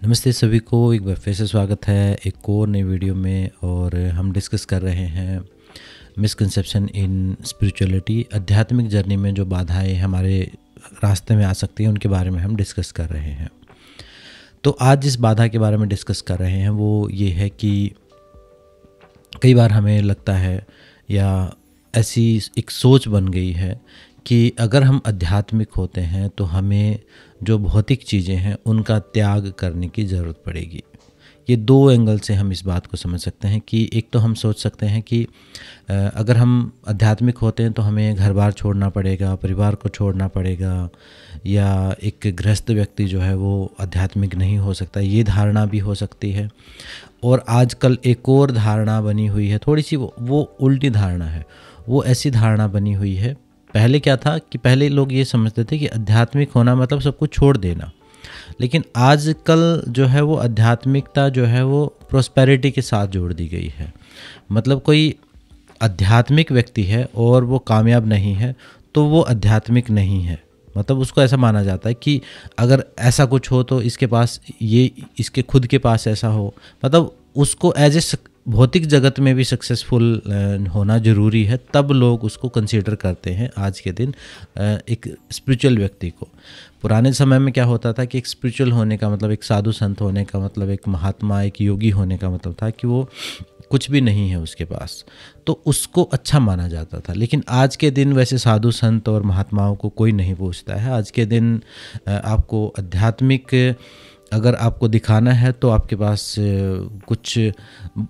नमस्ते सभी को, एक बार फिर से स्वागत है एक और नई वीडियो में। और हम डिस्कस कर रहे हैं मिसकंसेप्शन इन स्पिरिचुअलिटी। आध्यात्मिक जर्नी में जो बाधाएं हमारे रास्ते में आ सकती हैं उनके बारे में हम डिस्कस कर रहे हैं। तो आज जिस बाधा के बारे में डिस्कस कर रहे हैं वो ये है कि कई बार हमें लगता है या ऐसी एक सोच बन गई है कि अगर हम आध्यात्मिक होते हैं तो हमें जो भौतिक चीज़ें हैं उनका त्याग करने की ज़रूरत पड़ेगी। ये दो एंगल से हम इस बात को समझ सकते हैं कि एक तो हम सोच सकते हैं कि अगर हम आध्यात्मिक होते हैं तो हमें घर बार छोड़ना पड़ेगा, परिवार को छोड़ना पड़ेगा, या एक गृहस्थ व्यक्ति जो है वो आध्यात्मिक नहीं हो सकता, ये धारणा भी हो सकती है। और आजकल एक और धारणा बनी हुई है, थोड़ी सी वो उल्टी धारणा है। वो ऐसी धारणा बनी हुई है, पहले क्या था कि पहले लोग ये समझते थे कि आध्यात्मिक होना मतलब सब कुछ छोड़ देना, लेकिन आजकल जो है वो आध्यात्मिकता जो है वो प्रोस्पेरिटी के साथ जोड़ दी गई है। मतलब कोई आध्यात्मिक व्यक्ति है और वो कामयाब नहीं है तो वो आध्यात्मिक नहीं है। मतलब उसको ऐसा माना जाता है कि अगर ऐसा कुछ हो तो इसके पास ये, इसके खुद के पास ऐसा हो, मतलब उसको एज ए भौतिक जगत में भी सक्सेसफुल होना ज़रूरी है, तब लोग उसको कंसीडर करते हैं आज के दिन एक स्पिरिचुअल व्यक्ति को। पुराने समय में क्या होता था कि एक स्पिरिचुअल होने का मतलब, एक साधु संत होने का मतलब, एक महात्मा, एक योगी होने का मतलब था कि वो कुछ भी नहीं है उसके पास, तो उसको अच्छा माना जाता था। लेकिन आज के दिन वैसे साधु संत और महात्माओं को कोई नहीं पूछता है। आज के दिन आपको आध्यात्मिक अगर आपको दिखाना है तो आपके पास कुछ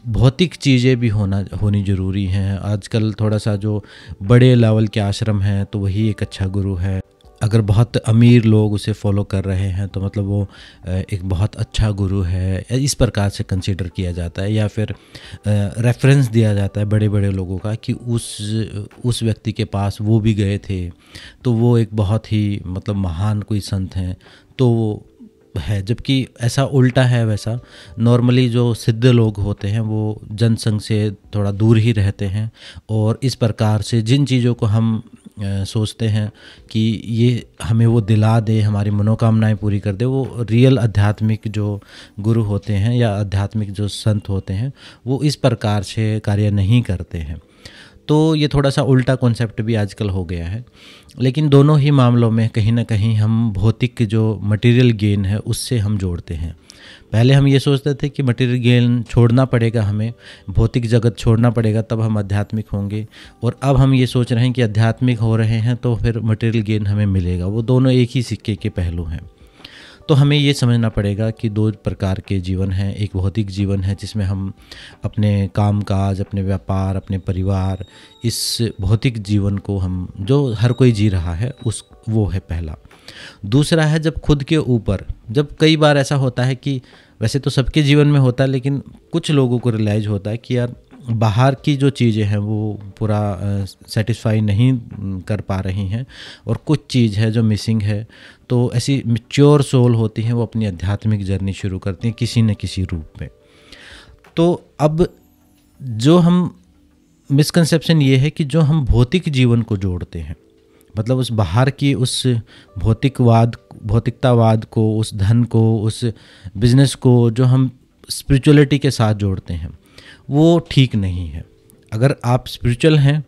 भौतिक चीज़ें भी होनी ज़रूरी हैं। आजकल थोड़ा सा जो बड़े लेवल के आश्रम हैं तो वही एक अच्छा गुरु है। अगर बहुत अमीर लोग उसे फॉलो कर रहे हैं तो मतलब वो एक बहुत अच्छा गुरु है, इस प्रकार से कंसीडर किया जाता है। या फिर रेफरेंस दिया जाता है बड़े बड़े लोगों का कि उस व्यक्ति के पास वो भी गए थे तो वो एक बहुत ही मतलब महान कोई संत हैं तो है। जबकि ऐसा उल्टा है। वैसा नॉर्मली जो सिद्ध लोग होते हैं वो जनसंघ से थोड़ा दूर ही रहते हैं, और इस प्रकार से जिन चीज़ों को हम सोचते हैं कि ये हमें वो दिला दे, हमारी मनोकामनाएं पूरी कर दे, वो रियल आध्यात्मिक जो गुरु होते हैं या आध्यात्मिक जो संत होते हैं वो इस प्रकार से कार्य नहीं करते हैं। तो ये थोड़ा सा उल्टा कॉन्सेप्ट भी आजकल हो गया है। लेकिन दोनों ही मामलों में कहीं ना कहीं हम भौतिक जो मटेरियल गेन है उससे हम जोड़ते हैं। पहले हम ये सोचते थे कि मटेरियल गेन छोड़ना पड़ेगा, हमें भौतिक जगत छोड़ना पड़ेगा तब हम आध्यात्मिक होंगे, और अब हम ये सोच रहे हैं कि आध्यात्मिक हो रहे हैं तो फिर मटेरियल गेन हमें मिलेगा। वो दोनों एक ही सिक्के के पहलू हैं। तो हमें ये समझना पड़ेगा कि दो प्रकार के जीवन हैं। एक भौतिक जीवन है जिसमें हम अपने कामकाज, अपने व्यापार, अपने परिवार, इस भौतिक जीवन को हम जो हर कोई जी रहा है वो है पहला। दूसरा है जब खुद के ऊपर, जब कई बार ऐसा होता है कि वैसे तो सबके जीवन में होता है लेकिन कुछ लोगों को रियलाइज़ होता है कि यार बाहर की जो चीज़ें हैं वो पूरा सेटिस्फाई नहीं कर पा रही हैं और कुछ चीज़ है जो मिसिंग है। तो ऐसी मैच्योर सोल होती हैं वो अपनी आध्यात्मिक जर्नी शुरू करती हैं किसी न किसी रूप में। तो अब जो हम मिसकंसेप्शन ये है कि जो हम भौतिक जीवन को जोड़ते हैं, मतलब उस बाहर की उस भौतिकतावाद को, उस धन को, उस बिजनेस को जो हम स्पिरिचुअलिटी के साथ जोड़ते हैं वो ठीक नहीं है। अगर आप स्पिरिचुअल हैं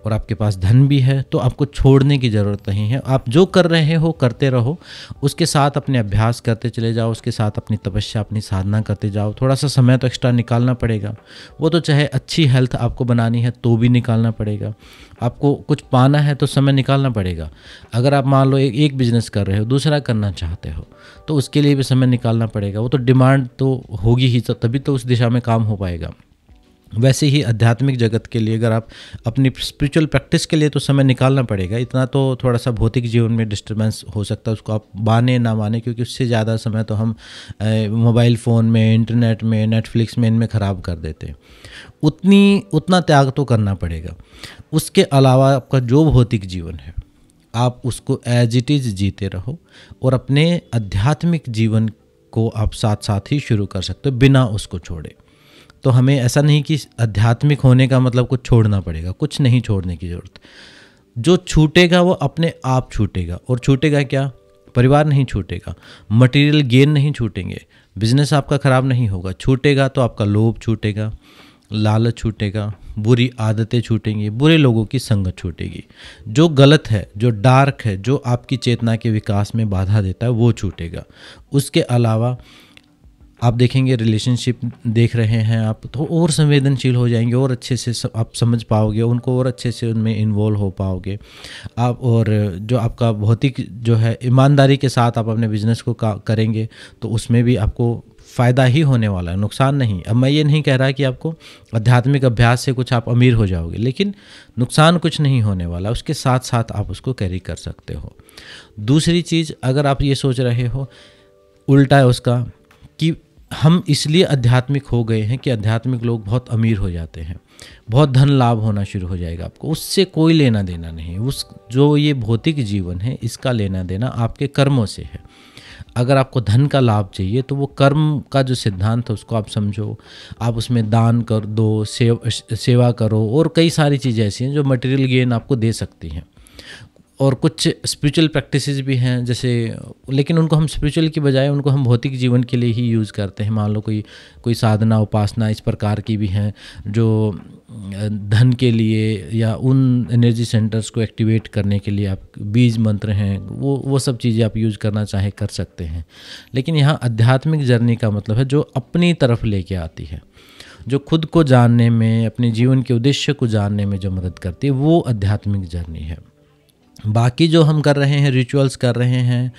और आपके पास धन भी है तो आपको छोड़ने की ज़रूरत नहीं है। आप जो कर रहे हो करते रहो, उसके साथ अपने अभ्यास करते चले जाओ, उसके साथ अपनी तपस्या, अपनी साधना करते जाओ। थोड़ा सा समय तो एक्स्ट्रा निकालना पड़ेगा, वो तो चाहे अच्छी हेल्थ आपको बनानी है तो भी निकालना पड़ेगा। आपको कुछ पाना है तो समय निकालना पड़ेगा। अगर आप मान लो एक बिजनेस कर रहे हो, दूसरा करना चाहते हो तो उसके लिए भी समय निकालना पड़ेगा। वो तो डिमांड तो होगी ही, तभी तो उस दिशा में काम हो पाएगा। वैसे ही आध्यात्मिक जगत के लिए अगर आप अपनी स्पिरिचुअल प्रैक्टिस के लिए तो समय निकालना पड़ेगा। इतना तो थोड़ा सा भौतिक जीवन में डिस्टर्बेंस हो सकता है, उसको आप माने ना माने, क्योंकि उससे ज़्यादा समय तो हम मोबाइल फ़ोन में, इंटरनेट में, नेटफ्लिक्स में, इनमें ख़राब कर देते हैं। उतना त्याग तो करना पड़ेगा। उसके अलावा आपका जो भौतिक जीवन है आप उसको एज इट इज़ जीते रहो, और अपने आध्यात्मिक जीवन को आप साथ साथ ही शुरू कर सकते हो बिना उसको छोड़े। तो हमें ऐसा नहीं कि आध्यात्मिक होने का मतलब कुछ छोड़ना पड़ेगा, कुछ नहीं छोड़ने की ज़रूरत। जो छूटेगा वो अपने आप छूटेगा। और छूटेगा क्या? परिवार नहीं छूटेगा, मटेरियल गेन नहीं छूटेंगे, बिजनेस आपका ख़राब नहीं होगा। छूटेगा तो आपका लोभ छूटेगा, लालच छूटेगा, बुरी आदतें छूटेंगी, बुरे लोगों की संगत छूटेगी, जो गलत है, जो डार्क है, जो आपकी चेतना के विकास में बाधा देता है वो छूटेगा। उसके अलावा आप देखेंगे रिलेशनशिप देख रहे हैं आप तो और संवेदनशील हो जाएंगे, और अच्छे से आप समझ पाओगे उनको, और अच्छे से उनमें इन्वॉल्व हो पाओगे आप। और जो आपका भौतिक जो है ईमानदारी के साथ आप अपने बिजनेस को करेंगे तो उसमें भी आपको फ़ायदा ही होने वाला है, नुकसान नहीं। अब मैं ये नहीं कह रहा कि आपको आध्यात्मिक अभ्यास से कुछ आप अमीर हो जाओगे, लेकिन नुकसान कुछ नहीं होने वाला, उसके साथ साथ आप उसको कैरी कर सकते हो। दूसरी चीज़, अगर आप ये सोच रहे हो उल्टा है उसका कि हम इसलिए आध्यात्मिक हो गए हैं कि आध्यात्मिक लोग बहुत अमीर हो जाते हैं, बहुत धन लाभ होना शुरू हो जाएगा आपको, उससे कोई लेना देना नहीं। उस जो ये भौतिक जीवन है इसका लेना देना आपके कर्मों से है। अगर आपको धन का लाभ चाहिए तो वो कर्म का जो सिद्धांत है उसको आप समझो, आप उसमें दान कर दो, सेवा करो, और कई सारी चीज़ें ऐसी हैं जो मटेरियल गेन आपको दे सकती हैं। और कुछ स्पिरिचुअल प्रैक्टिसेस भी हैं जैसे, लेकिन उनको हम स्पिरिचुअल की बजाय उनको हम भौतिक जीवन के लिए ही यूज़ करते हैं। मान लो कोई साधना उपासना इस प्रकार की भी हैं जो धन के लिए या उन एनर्जी सेंटर्स को एक्टिवेट करने के लिए आप बीज मंत्र हैं, वो सब चीज़ें आप यूज़ करना चाहे कर सकते हैं। लेकिन यहाँ आध्यात्मिक जर्नी का मतलब है जो अपनी तरफ लेके आती है, जो खुद को जानने में, अपने जीवन के उद्देश्य को जानने में जो मदद करती है, वो आध्यात्मिक जर्नी है। बाकी जो हम कर रहे हैं, रिचुअल्स कर रहे हैं,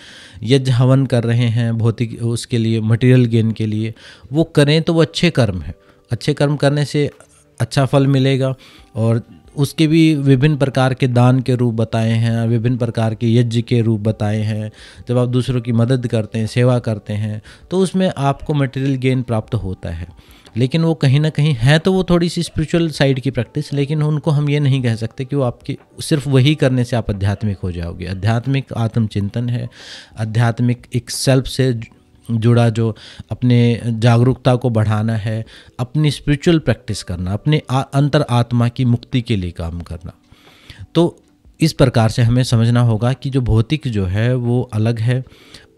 यज्ञ हवन कर रहे हैं भौतिक उसके लिए, मटेरियल गेन के लिए, वो करें तो वो अच्छे कर्म है। अच्छे कर्म करने से अच्छा फल मिलेगा। और उसके भी विभिन्न प्रकार के दान के रूप बताए हैं, विभिन्न प्रकार के यज्ञ के रूप बताए हैं। जब आप दूसरों की मदद करते हैं, सेवा करते हैं, तो उसमें आपको मटेरियल गेन प्राप्त होता है। लेकिन वो कहीं ना कहीं है तो वो थोड़ी सी स्पिरिचुअल साइड की प्रैक्टिस, लेकिन उनको हम ये नहीं कह सकते कि वो आपकी सिर्फ वही करने से आप आध्यात्मिक हो जाओगे। आध्यात्मिक आत्मचिंतन है, आध्यात्मिक एक सेल्फ से जुड़ा जो अपने जागरूकता को बढ़ाना है, अपनी स्पिरिचुअल प्रैक्टिस करना, अपने अंतर आत्मा की मुक्ति के लिए काम करना। तो इस प्रकार से हमें समझना होगा कि जो भौतिक जो है वो अलग है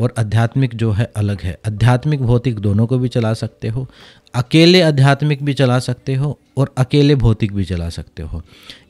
और आध्यात्मिक जो है अलग है। आध्यात्मिक भौतिक दोनों को भी चला सकते हो, अकेले आध्यात्मिक भी चला सकते हो और अकेले भौतिक भी चला सकते हो।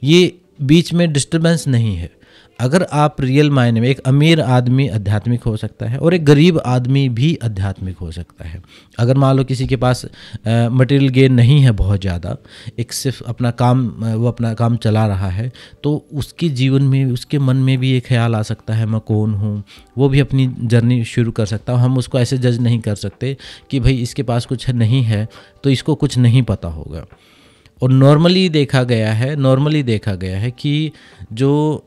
ये बीच में डिस्टर्बेंस नहीं है। अगर आप रियल मायने में, एक अमीर आदमी आध्यात्मिक हो सकता है और एक गरीब आदमी भी आध्यात्मिक हो सकता है। अगर मान लो किसी के पास मटेरियल गेन नहीं है बहुत ज़्यादा, एक सिर्फ अपना काम, वो अपना काम चला रहा है, तो उसके जीवन में, उसके मन में भी ये ख्याल आ सकता है मैं कौन हूँ। वो भी अपनी जर्नी शुरू कर सकता है। हम उसको ऐसे जज नहीं कर सकते कि भाई इसके पास कुछ नहीं है तो इसको कुछ नहीं पता होगा। और नॉर्मली देखा गया है कि जो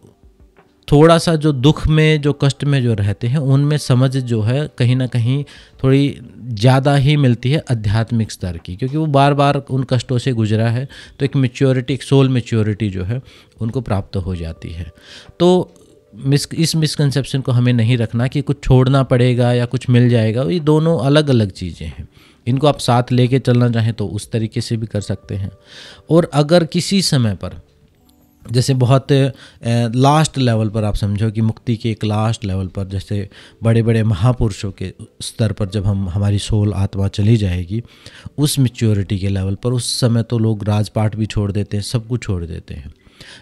थोड़ा सा जो दुख में, जो कष्ट में जो रहते हैं, उनमें समझ जो है कहीं ना कहीं थोड़ी ज़्यादा ही मिलती है आध्यात्मिक स्तर की, क्योंकि वो बार बार उन कष्टों से गुजरा है। तो एक मैच्योरिटी, एक सोल मैच्योरिटी जो है उनको प्राप्त हो जाती है। तो इस मिसकंसेप्शन को हमें नहीं रखना कि कुछ छोड़ना पड़ेगा या कुछ मिल जाएगा। ये दोनों अलग अलग चीज़ें हैं। इनको आप साथ लेके चलना चाहें तो उस तरीके से भी कर सकते हैं। और अगर किसी समय पर, जैसे बहुत लास्ट लेवल पर, आप समझो कि मुक्ति के एक लास्ट लेवल पर, जैसे बड़े बड़े महापुरुषों के स्तर पर जब हमारी सोल आत्मा चली जाएगी, उस मैच्योरिटी के लेवल पर, उस समय तो लोग राजपाट भी छोड़ देते हैं, सब कुछ छोड़ देते हैं।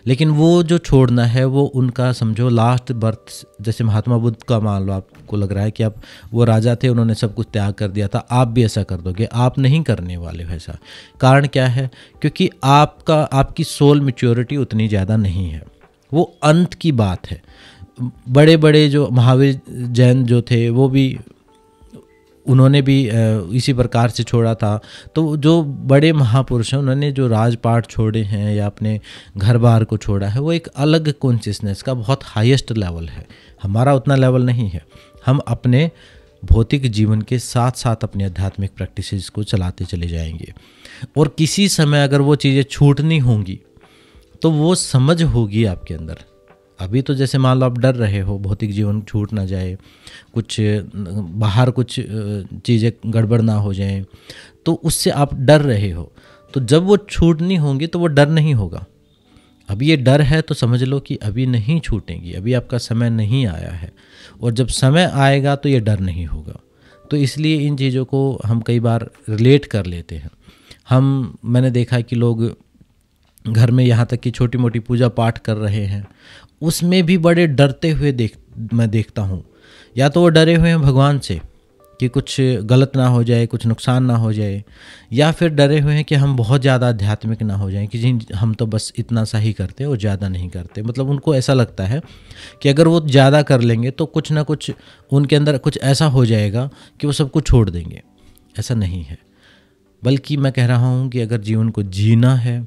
लेकिन वो जो छोड़ना है वो उनका समझो लास्ट बर्थ। जैसे महात्मा बुद्ध का मान लो, आपको लग रहा है कि आप वो राजा थे, उन्होंने सब कुछ त्याग कर दिया था, आप भी ऐसा कर दोगे। आप नहीं करने वाले हो ऐसा। कारण क्या है? क्योंकि आपकी सोल मैच्योरिटी उतनी ज़्यादा नहीं है। वो अंत की बात है। बड़े बड़े जो महावीर जैन जो थे, वो भी, उन्होंने भी इसी प्रकार से छोड़ा था। तो जो बड़े महापुरुष हैं, उन्होंने जो राजपाट छोड़े हैं या अपने घर बार को छोड़ा है, वो एक अलग कॉन्शियसनेस का बहुत हाईएस्ट लेवल है। हमारा उतना लेवल नहीं है। हम अपने भौतिक जीवन के साथ साथ अपनी आध्यात्मिक प्रैक्टिसेस को चलाते चले जाएंगे। और किसी समय अगर वो चीज़ें छूटनी होंगी तो वो समझ होगी आपके अंदर। अभी तो जैसे मान लो आप डर रहे हो भौतिक जीवन छूट ना जाए, कुछ बाहर कुछ चीज़ें गड़बड़ ना हो जाए, तो उससे आप डर रहे हो। तो जब वो छूटनी होंगी तो वो डर नहीं होगा। अभी ये डर है तो समझ लो कि अभी नहीं छूटेंगी, अभी आपका समय नहीं आया है, और जब समय आएगा तो ये डर नहीं होगा। तो इसलिए इन चीज़ों को हम कई बार रिलेट कर लेते हैं। मैंने देखा है कि लोग घर में यहाँ तक कि छोटी मोटी पूजा पाठ कर रहे हैं, उसमें भी बड़े डरते हुए मैं देखता हूँ। या तो वो डरे हुए हैं भगवान से कि कुछ गलत ना हो जाए, कुछ नुकसान ना हो जाए, या फिर डरे हुए हैं कि हम बहुत ज़्यादा आध्यात्मिक ना हो जाएं कि जी हम तो बस इतना सा ही करते और ज़्यादा नहीं करते। मतलब उनको ऐसा लगता है कि अगर वो ज़्यादा कर लेंगे तो कुछ ना कुछ उनके अंदर कुछ ऐसा हो जाएगा कि वो सब कुछ छोड़ देंगे। ऐसा नहीं है, बल्कि मैं कह रहा हूँ कि अगर जीवन को जीना है,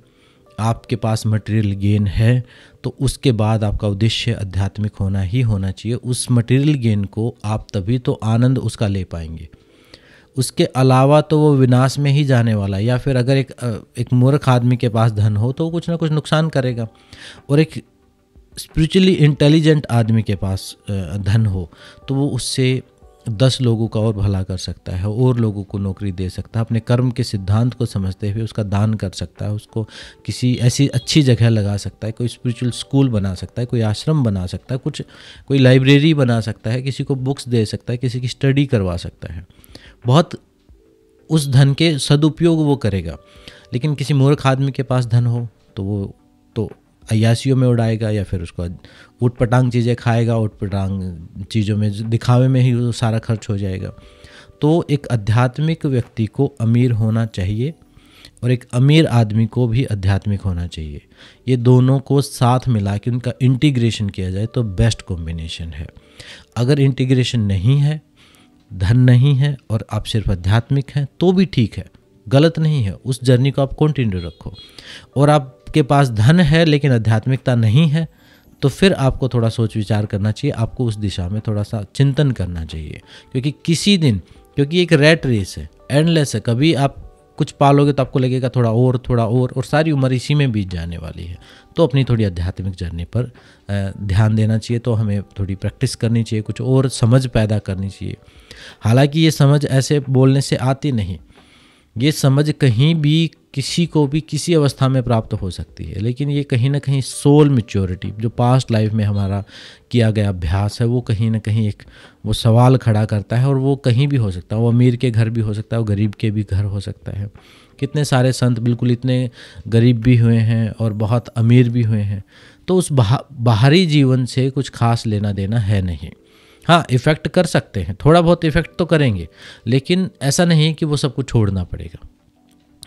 आपके पास मटेरियल गेन है, तो उसके बाद आपका उद्देश्य आध्यात्मिक होना ही होना चाहिए। उस मटेरियल गेन को आप तभी तो आनंद उसका ले पाएंगे, उसके अलावा तो वो विनाश में ही जाने वाला है। या फिर अगर एक मूर्ख आदमी के पास धन हो तो वो कुछ ना कुछ नुकसान करेगा, और एक स्पिरिचुअली इंटेलिजेंट आदमी के पास धन हो तो वो उससे 10 लोगों का और भला कर सकता है, और लोगों को नौकरी दे सकता है, अपने कर्म के सिद्धांत को समझते हुए उसका दान कर सकता है, उसको किसी ऐसी अच्छी जगह लगा सकता है, कोई स्पिरिचुअल स्कूल बना सकता है, कोई आश्रम बना सकता है, कोई लाइब्रेरी बना सकता है, किसी को बुक्स दे सकता है, किसी की स्टडी करवा सकता है। बहुत उस धन के सदुपयोग वो करेगा। लेकिन किसी मूर्ख आदमी के पास धन हो तो वो तो अय्यासियों में उड़ाएगा, या फिर उसको ऊट पटांग चीज़ें खाएगा, ऊट पटांग चीज़ों में दिखावे में ही वो सारा खर्च हो जाएगा। तो एक आध्यात्मिक व्यक्ति को अमीर होना चाहिए, और एक अमीर आदमी को भी आध्यात्मिक होना चाहिए। ये दोनों को साथ मिला के उनका इंटीग्रेशन किया जाए तो बेस्ट कॉम्बिनेशन है। अगर इंटीग्रेशन नहीं है, धन नहीं है, और आप सिर्फ आध्यात्मिक हैं तो भी ठीक है, गलत नहीं है। उस जर्नी को आप कंटिन्यू रखो। और आपके पास धन है लेकिन आध्यात्मिकता नहीं है तो फिर आपको थोड़ा सोच विचार करना चाहिए, आपको उस दिशा में थोड़ा सा चिंतन करना चाहिए। क्योंकि एक रैट रेस है, एंडलेस है। कभी आप कुछ पालोगे तो आपको लगेगा थोड़ा और सारी उम्र इसी में बीत जाने वाली है। तो अपनी थोड़ी आध्यात्मिक जर्नी पर ध्यान देना चाहिए। तो हमें थोड़ी प्रैक्टिस करनी चाहिए, कुछ और समझ पैदा करनी चाहिए। हालांकि ये समझ ऐसे बोलने से आती नहीं, ये समझ कहीं भी किसी को भी किसी अवस्था में प्राप्त हो सकती है, लेकिन ये कहीं ना कहीं सोल मैच्योरिटी, जो पास्ट लाइफ में हमारा किया गया अभ्यास है, वो कहीं ना कहीं एक वो सवाल खड़ा करता है। और वो कहीं भी हो सकता है, वो अमीर के घर भी हो सकता है, वो गरीब के भी घर हो सकता है। कितने सारे संत बिल्कुल इतने गरीब भी हुए हैं और बहुत अमीर भी हुए हैं। तो उस बाहरी जीवन से कुछ खास लेना देना है नहीं। हाँ, इफ़ेक्ट कर सकते हैं, थोड़ा बहुत इफ़ेक्ट तो करेंगे, लेकिन ऐसा नहीं कि वो सब कुछ छोड़ना पड़ेगा।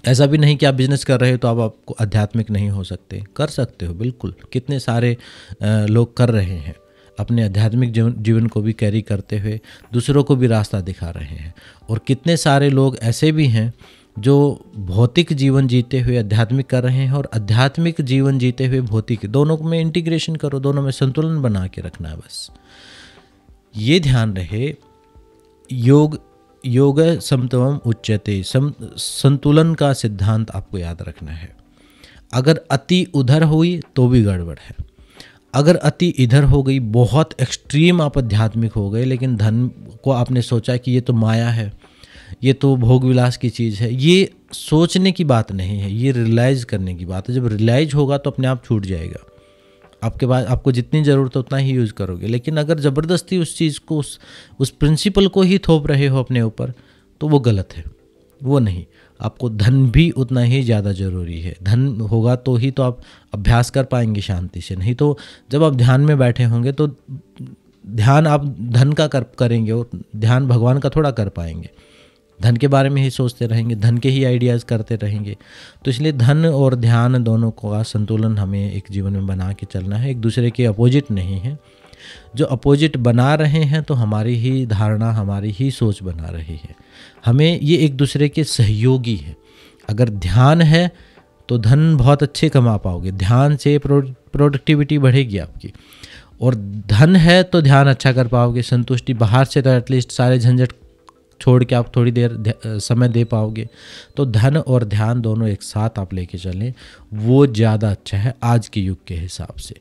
ऐसा भी नहीं कि आप बिजनेस कर रहे हो तो आपको आध्यात्मिक नहीं हो सकते, कर सकते हो बिल्कुल। कितने सारे लोग कर रहे हैं, अपने आध्यात्मिक जीवन को भी कैरी करते हुए दूसरों को भी रास्ता दिखा रहे हैं। और कितने सारे लोग ऐसे भी हैं जो भौतिक जीवन जीते हुए आध्यात्मिक कर रहे हैं, और आध्यात्मिक जीवन जीते हुए भौतिक, दोनों में इंटीग्रेशन करो, दोनों में संतुलन बना के रखना है। बस ये ध्यान रहे, योग समत्वम उच्यते, संतुलन का सिद्धांत आपको याद रखना है। अगर अति उधर हुई तो भी गड़बड़ है, अगर अति इधर हो गई, बहुत एक्सट्रीम आप आध्यात्मिक हो गए, लेकिन धन को आपने सोचा कि ये तो माया है, ये तो भोग विलास की चीज़ है, ये सोचने की बात नहीं है, ये रियलाइज़ करने की बात है। जब रियलाइज होगा तो अपने आप छूट जाएगा। आपके पास आपको जितनी ज़रूरत है उतना ही यूज़ करोगे। लेकिन अगर ज़बरदस्ती उस चीज़ को, उस प्रिंसिपल को ही थोप रहे हो अपने ऊपर, तो वो गलत है। वो नहीं, आपको धन भी उतना ही ज़्यादा ज़रूरी है। धन होगा तो ही तो आप अभ्यास कर पाएंगे शांति से। नहीं तो जब आप ध्यान में बैठे होंगे तो ध्यान आप धन का करेंगे, और ध्यान भगवान का थोड़ा कर पाएंगे। धन के बारे में ही सोचते रहेंगे, धन के ही आइडियाज़ करते रहेंगे। तो इसलिए धन और ध्यान दोनों का संतुलन हमें एक जीवन में बना के चलना है, एक दूसरे के अपोजिट नहीं है। जो अपोजिट बना रहे हैं तो हमारी ही धारणा, हमारी ही सोच बना रही है। हमें ये एक दूसरे के सहयोगी है। अगर ध्यान है तो धन बहुत अच्छे कमा पाओगे, ध्यान से प्रोडक्टिविटी बढ़ेगी आपकी। और धन है तो ध्यान अच्छा कर पाओगे, संतुष्टि बाहर से तो एटलीस्ट सारे झंझट छोड़ के आप थोड़ी देर समय दे पाओगे। तो धन और ध्यान दोनों एक साथ आप लेके चलें, वो ज़्यादा अच्छा है आज के युग के हिसाब से।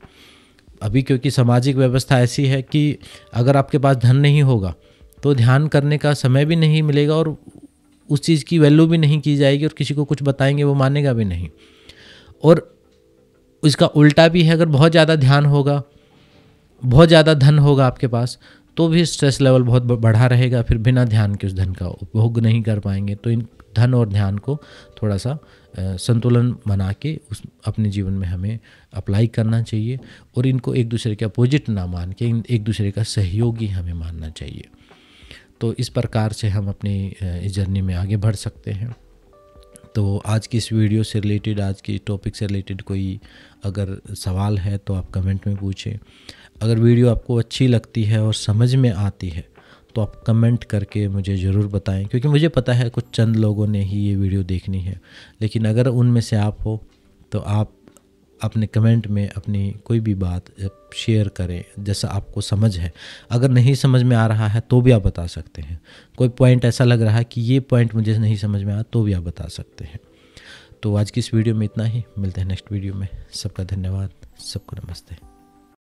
अभी क्योंकि सामाजिक व्यवस्था ऐसी है कि अगर आपके पास धन नहीं होगा तो ध्यान करने का समय भी नहीं मिलेगा, और उस चीज़ की वैल्यू भी नहीं की जाएगी, और किसी को कुछ बताएंगे वो मानेगा भी नहीं। और इसका उल्टा भी है, अगर बहुत ज़्यादा ध्यान होगा, बहुत ज़्यादा धन होगा आपके पास, तो भी स्ट्रेस लेवल बहुत बढ़ा रहेगा, फिर बिना ध्यान के उस धन का उपभोग नहीं कर पाएंगे। तो इन धन और ध्यान को थोड़ा सा संतुलन बना के उस अपने जीवन में हमें अप्लाई करना चाहिए, और इनको एक दूसरे के अपोजिट ना मान के एक दूसरे का सहयोगी हमें मानना चाहिए। तो इस प्रकार से हम अपनी इस जर्नी में आगे बढ़ सकते हैं। तो आज की इस वीडियो से रिलेटेड, आज की टॉपिक से रिलेटेड कोई अगर सवाल है तो आप कमेंट में पूछें। अगर वीडियो आपको अच्छी लगती है और समझ में आती है तो आप कमेंट करके मुझे ज़रूर बताएं, क्योंकि मुझे पता है कुछ चंद लोगों ने ही ये वीडियो देखनी है, लेकिन अगर उनमें से आप हो तो आप अपने कमेंट में अपनी कोई भी बात शेयर करें जैसा आपको समझ है। अगर नहीं समझ में आ रहा है तो भी आप बता सकते हैं। कोई पॉइंट ऐसा लग रहा है कि ये पॉइंट मुझे नहीं समझ में आया तो भी आप बता सकते हैं। तो आज की इस वीडियो में इतना ही, मिलते हैं नेक्स्ट वीडियो में। सबका धन्यवाद, सबको नमस्ते।